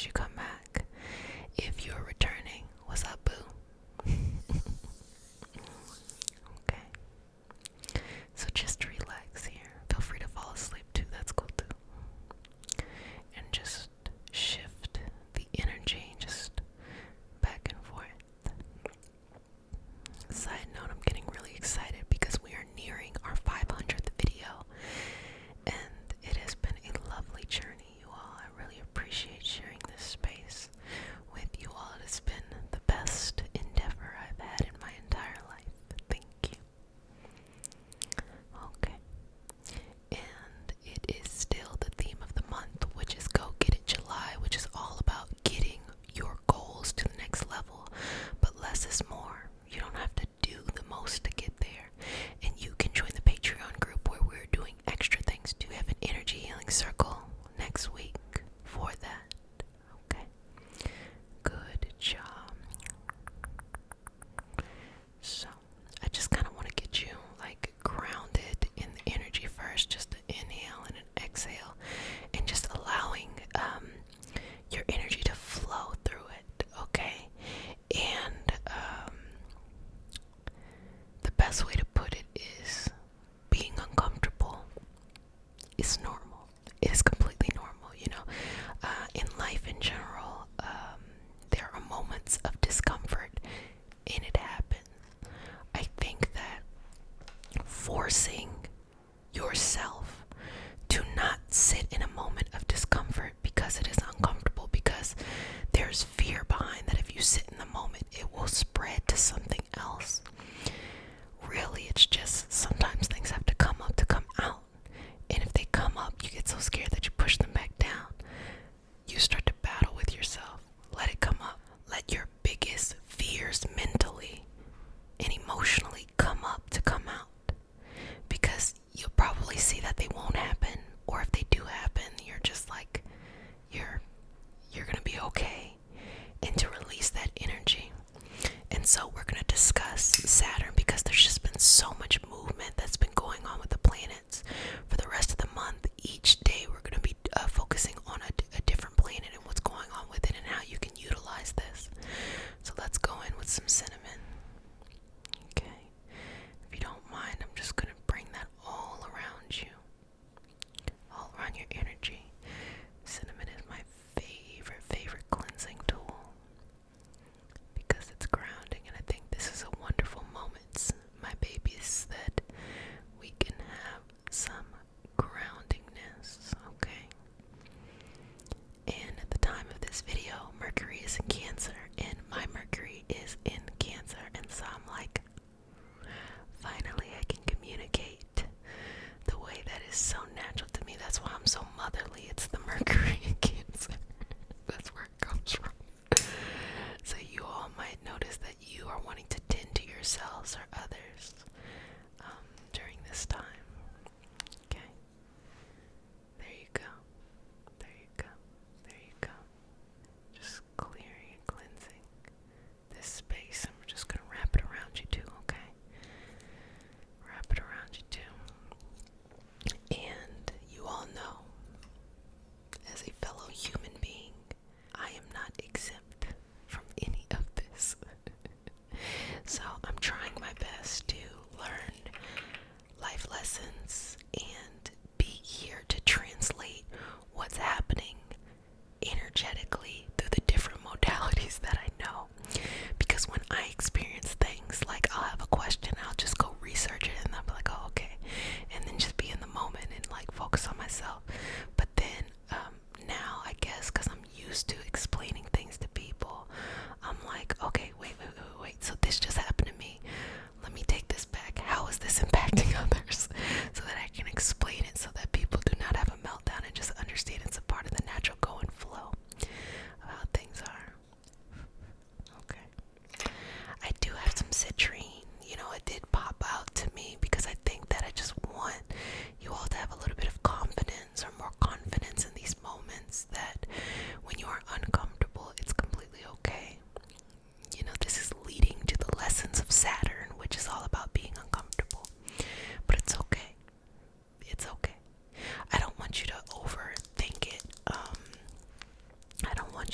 as you come back. If you're returning, what's up, boo? Okay. So just relax here. Feel free to fall asleep too, that's cool too. And just shift the energy just back and forth. Side note, I'm getting really excited because we are nearing our 500th video, and it has been a lovely journey, you all. I really appreciate sharing this space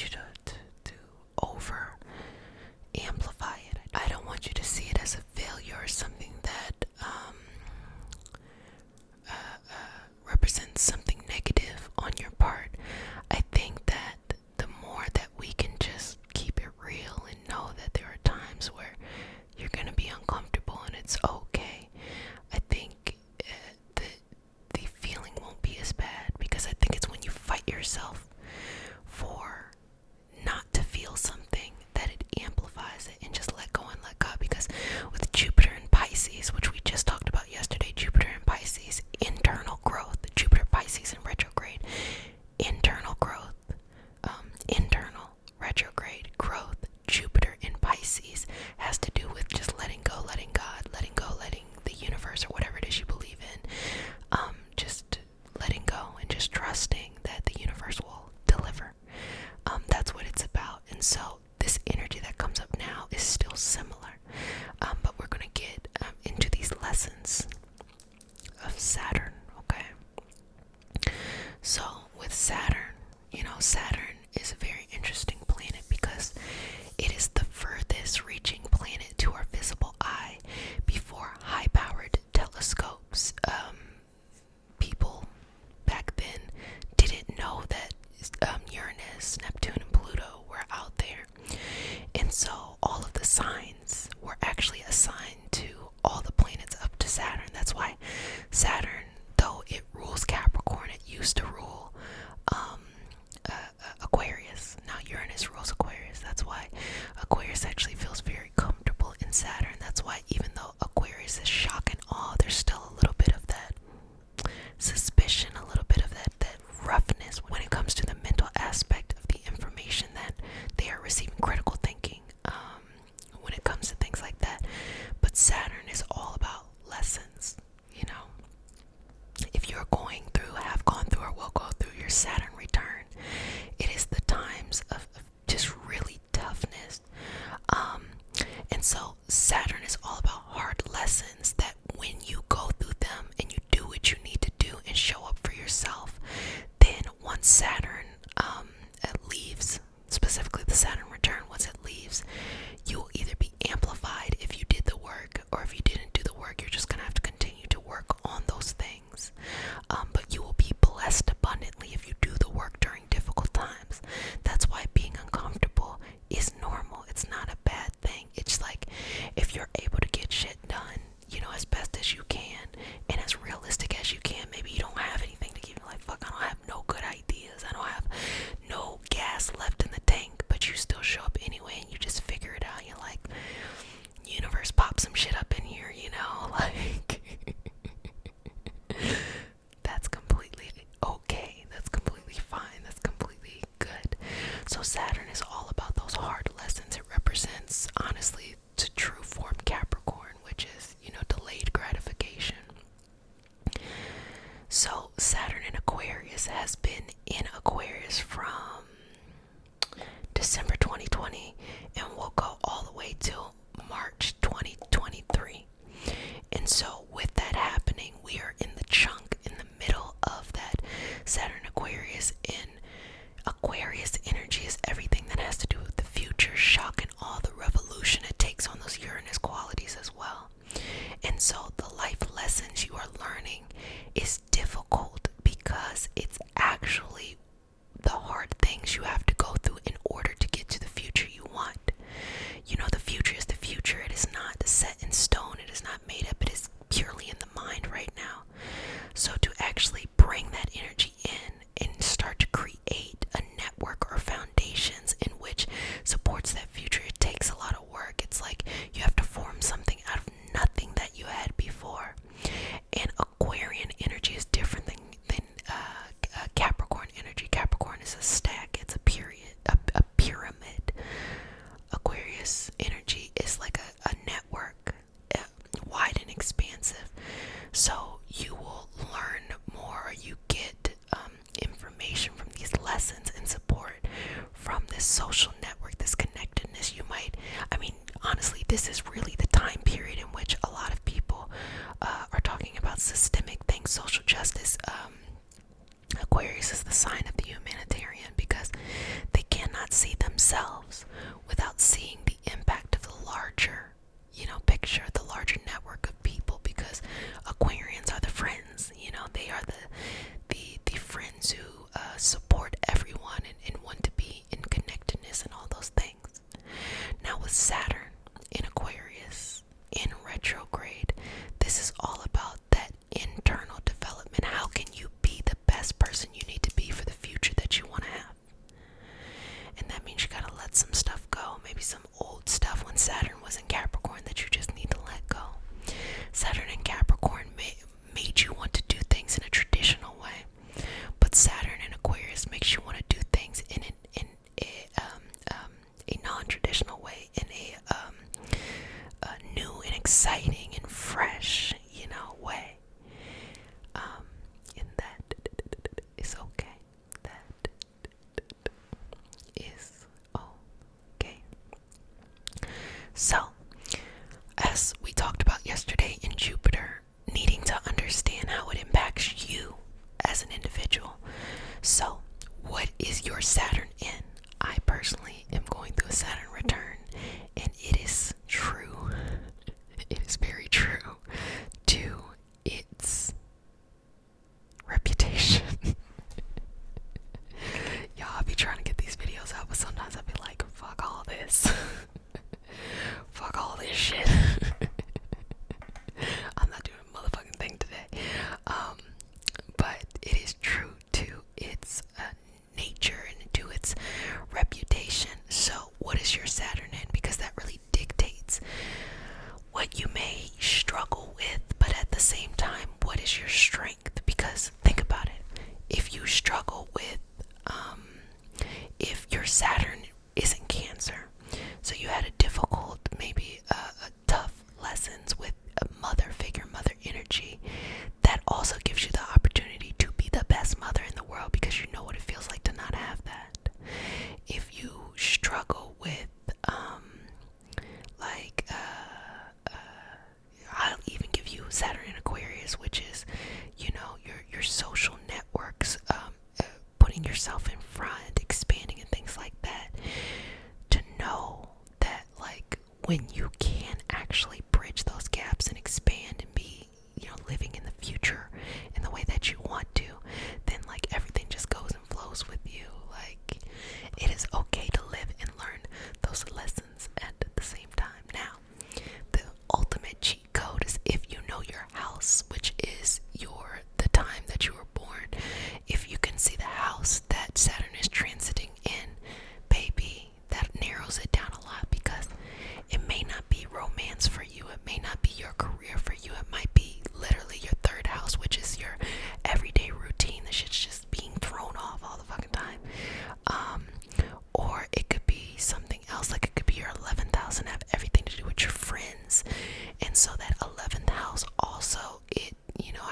want you to over amplify it. I don't want you to see it as a failure or something that represents something negative on your part. I think that the more that we can just keep it real and know that there are times where you're going to be uncomfortable and it's okay, I think the feeling won't be as bad, because I think it's when you fight yourself for not to feel something that it amplifies it, and just let go and let God. Because with Jupiter and Pisces, which we just talked about yesterday, Jupiter and Pisces, internal growth, Jupiter Pisces in retrograde, internal growth, internal retrograde growth, Jupiter in Pisces has to do with just letting go, letting God, letting go, letting the universe or whatever it is you believe in, just letting go and just trusting that the universe will deliver. That's what it's about. And so this energy that comes up now is still similar, but we're going to get into these lessons of Saturn, okay? So with Saturn, Saturn is a very interesting planet because it is the furthest reaching planet to our visible eye before high-powered telescopes. People back then didn't know that Uranus, Neptune, and Pluto were out there. And so all of the signs were actually assigned to all the planets up to Saturn. That's why Saturn, though it rules Capricorn, it used to rule Aquarius. Now Uranus rules Aquarius. That's why Aquarius actually feels very comfortable in Saturn. That's why even though Aquarius is shock and awe, there's still a little bit of that suspicion, a little bit of that roughness when it comes to the mental aspect of the information that they are receiving, critical thinking, when it comes to things like that. But Saturn is all about lessons. If you're going through, have gone through, or will go through your Saturn return, it is the times of just really toughness. And so Saturn is all about hard lessons that when you go through them and you do what you need to do and show up for yourself, then once Saturn leaves, specifically the Saturn return, once it leaves, you will either be amplified if you did the work, or if you didn't do the work, you're just going to have to continue to work on those things. But you will be blessed abundantly if you do the work during difficult times. That's why being uncomfortable is normal. It's not a bad thing. It's like, if you're able to get shit done, as best as you can and as realistic as you can, maybe you don't have anything to give you, like, fuck, I don't have no good ideas, I don't have no gas left in the tank, but you still show up anyway and you just figure it out. You're like, universe, pop some shit up in here, like that's completely okay. That's completely fine. That's completely good. So Saturn is all about those hard lessons. It represents, honestly, to true form Capricorn, which is, delayed gratification. So Saturn in Aquarius has been in Aquarius from December 2020 and will go all the way till March 2023. And so with that happening, we are in the chunk in the middle of that Saturn Aquarius. In Aquarius energy is everything that has to do with the future, shock and awe, the revolution. It takes on those Uranus qualities as well. And so the life lessons you are learning is difficult because it's actually the hard things you have to go through in order to get to the future you want. The future is the future. It is not set in stone. It is not made up. It is purely in the mind right now. So to actually bring that energy in and start to create a network or foundations in which supports that future, it takes a lot of work. It's like you have to form something out of nothing that you had before. And Aquarian energy is different than Capricorn energy. Capricorn is a stack. It's a pyramid. Aquarius energy is like a network, wide and expansive. So you will learn more, or you get information from these lessons and support from this social network, this connectedness. Honestly, this is really the time period in which a lot of people are talking about systemic things, social justice. Aquarius is the sign of the humanitarian because they cannot not see themselves without seeing the impact of the larger, picture, the larger network of people, because Aquarians are the friends, they are the friends who support everyone and want to be in connectedness and all those things. Now with Saturn in Aquarius, in retrograde, this is all about that internal development. How can you be the best person you need to be for the future that you want to have? And that means you gotta let some stuff go. Maybe some old stuff when Saturn was in Capricorn that you just need to let go. Saturn in Capricorn made you want to do things in a traditional way, but Saturn in Aquarius makes you want to do things in a non-traditional way, in a new and exciting and fresh, way. And that is okay. That is okay. So, as we talked about yesterday in Jupiter, needing to understand how it impacts you as an individual. So, what is your Saturn in? I personally am going through a Saturn return, and it is true. It is very true to its reputation. Y'all, I be trying to get these videos out, but sometimes I be like, fuck all this. Fuck all this shit. I'm not doing a motherfucking thing today. But it is true to its nature and to its reputation. So what is your Saturn in? Because that really dictates what you may struggle with, but at the same time, what is your strength? Because think about it. If you struggle with, if your Saturn is in Cancer, so you had a difficult, maybe a tough lessons with a mother figure, mother energy, that also gives you the opportunity to be the best mother in the world, because you know what it feels like to not have that. If you struggle with, I'll even give you Saturn in Aquarius, which is, your social networks, putting yourself in front, expanding and things like that, to know that, like, when you can actually bridge those gaps and expand and be, living in the future in the way that you want to, then, like, everything just goes and flows with you. Like, it is okay to live and learn those lessons at the same time. Now, the ultimate cheat code is if you know your house, which is the time that you were born. If you can see the house that Saturn is transiting in, baby, that narrows it down a lot, because it may not be romance for you, it may not be your career for you, it might be literally your third house, which is your everyday routine. The shit's just being thrown off all the fucking time. Or it could be something else, like it could be your 11th house and have everything to do with your friends. And so that 11th house also,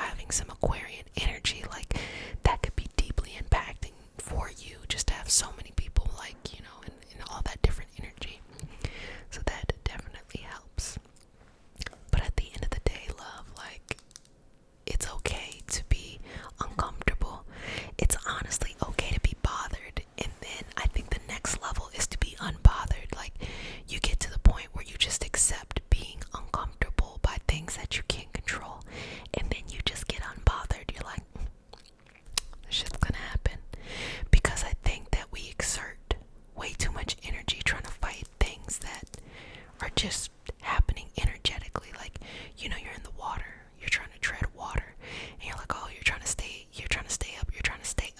having some Aquarian energy, like, that could be deeply impacting for you, just to have so many people, like, and all that different energy. So that definitely helps. But at the end of the day, love, like, it's okay to be uncomfortable. It's honestly okay to be bothered. And then I think the next level is to be unbothered. Like, you get to the point where you just accept being uncomfortable by things that you can't control. And then you just get unbothered. You're like, this shit's gonna happen. Because I think that we exert way too much energy trying to fight things that are just happening energetically. Like, you're in the water, you're trying to tread water, and you're like, oh, you're trying to stay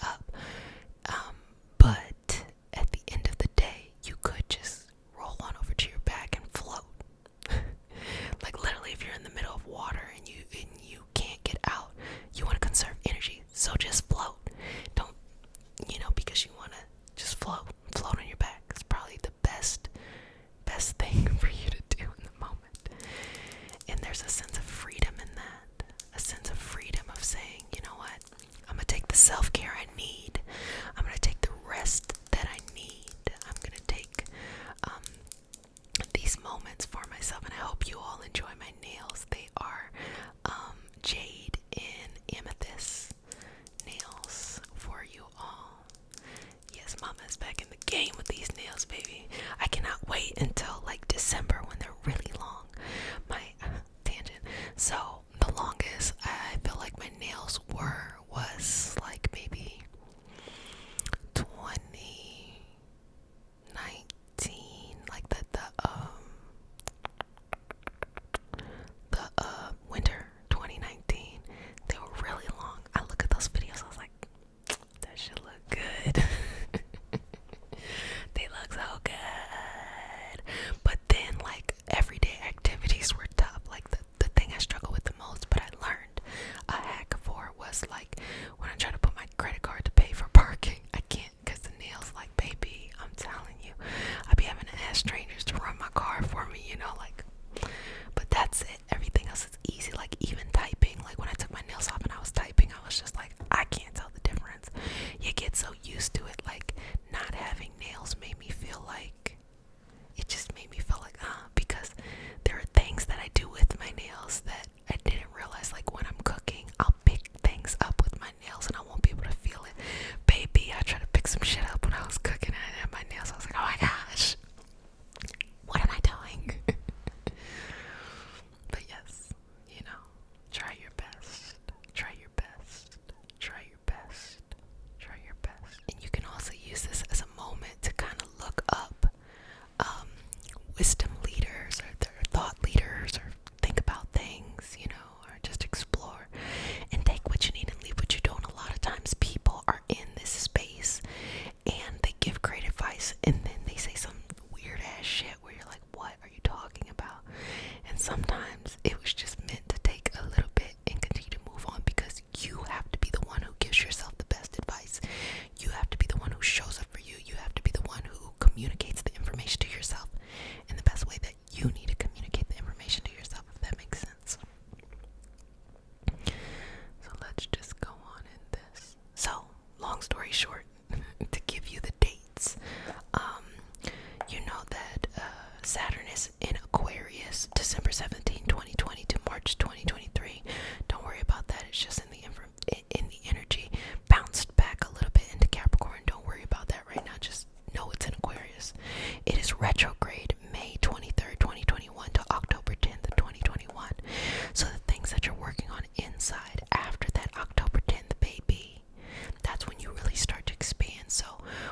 up. But at the end of the day, you could just roll on over to your back and float. Like, literally, if you're in the middle of water and you can't get out, you want to conserve energy, so just float. Don't, because you want to just float on your back. It's probably the best thing for you to do in the moment. And there's a sense of freedom in that. A sense of freedom of saying, you know what? I'm going to take the self-care I need. I'm going to take the rest that I need. I'm going to take these moments for myself. And I hope you all enjoy my nails. They are jade and amethyst nails for you all. Yes, Mama is back in the game with these nails, baby. I cannot wait until like December when they're really long. My tangent. So the longest I feel like my nails was like maybe 2019, like the winter 2019. They were really long. I look at those videos, I was like, that should look good. They look so good. But then like everyday activities were tough. Like the thing I struggle with the most, but I learned a hack for was like when I try to put my credit card to pay for parking, I can't because the nails, like, baby, I'm telling you, I be having to ask strangers to run my car for me, you know, like. But that's it. Everything else is easy. Like even typing, like when I took my nails off and I was typing, I was just like, I can't tell the difference. You get so used to it. Like not having nails made me feel like, it just made me feel like, because there are things that I do with my nails that I didn't realize. Like when I'm cooking, I'll pick things up with my nails and I won't be able to feel it. Baby, I tried to pick some shit up when I was cooking and I had my nails. I was like, oh my gosh, what am I doing? But yes, you know, try your best. Try your best. Try your best. Try your best. And you can also use this as a moment to kind of look up wisdom leaders or their thought leaders, or think about things, you know, or just explore and take what you need and leave what you don't. A lot of times people are in this space and they give great advice and then they say some weird ass shit where you're like, what are you talking about? And sometimes it was just meant to take a little bit and continue to move on, because you have to be the one who gives yourself the best advice. You have to be the one who shows up for you. You have to be the one who communicates the information to yourself in the best way that you need to communicate the information to yourself, if that makes sense. So let's just go on in this. So, long story short, to give you the dates, you know that Saturn is in Aquarius, December 17, 2020 to March 2023. Don't worry about that. It's just in the energy. Bounced back a little bit into Capricorn. Don't worry about that right now. Just know it's in Aquarius. It is retrograde May 23rd, 2021 to October 10th, 2021. So the things that you're working on inside after that October 10th, baby, that's when you really start to expand. So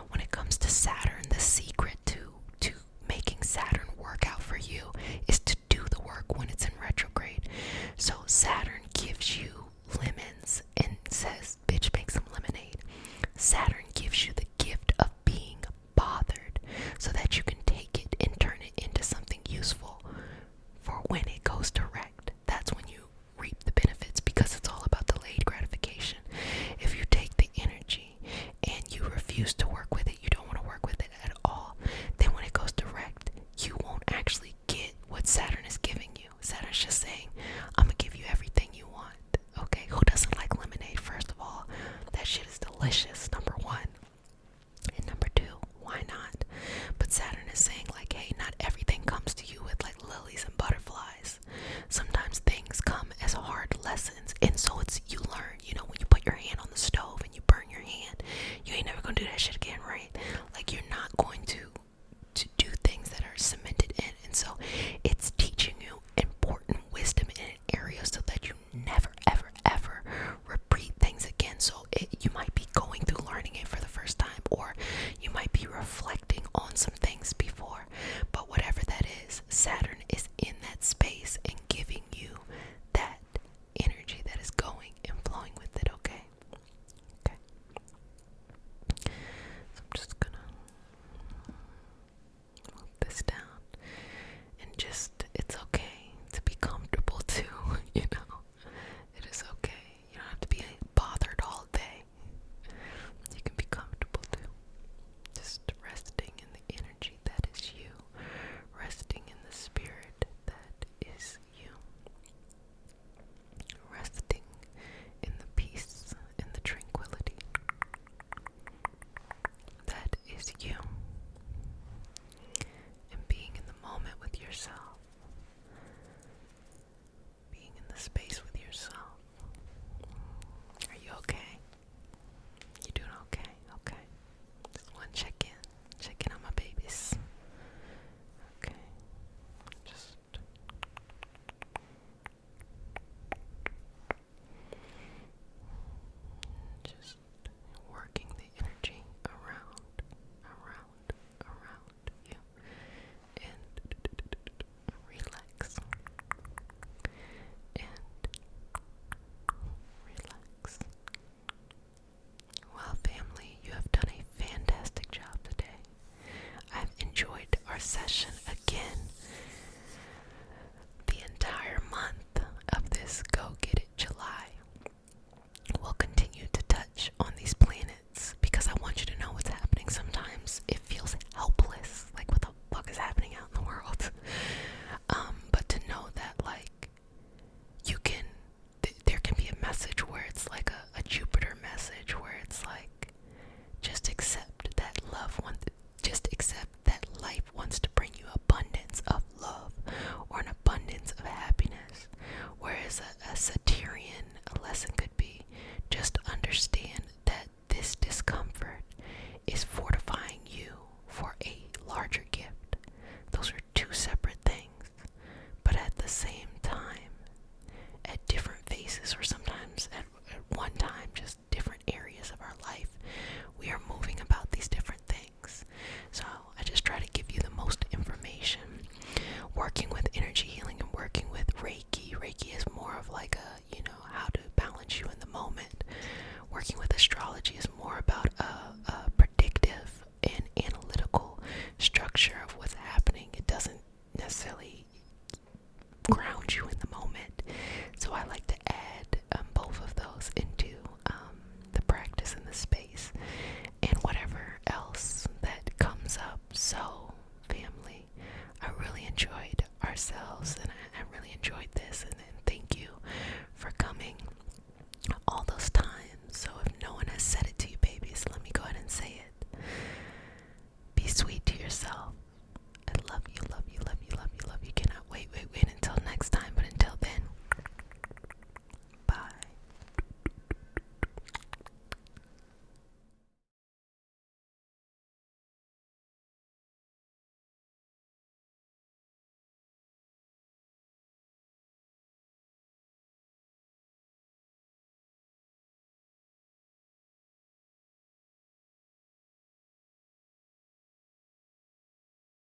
when it comes to Saturn, the secret to making Saturn work out for you is to do the work when it's in retrograde. So Saturn gives you lemons and says, bitch, make some lemonade. Saturn gives you the gift of being bothered so that you can take it session again. The entire month of this Go Get It July, we'll continue to touch on these planets because I want you to know what's happening. Sometimes it feels helpless, like what the fuck is happening out in the world? But to know that, like, you can, there can be a message where it's like a Jupiter message where it's like, just accept that just accept that life wants to bring you abundance of love or an abundance of happiness. Whereas a Saturnian lesson could be, just understand that this discomfort is fortifying you for a larger gift. Those are two separate things, but at the same time, at different phases, or sometimes at one time, just different areas of our life, we are moving about these different things. So I just try to give you the most information. Working with energy healing and working with Reiki. Reiki is more of like a, how to balance you in the moment. Working with astrology is more about a predictive and analytical structure of what's happening. It doesn't necessarily ground you in the moment. So I like to add both of those into the practice and the space and whatever else that comes up. So, family, I really enjoyed ourselves, and I really enjoyed this, and thank you for coming all those times. So if no one has said it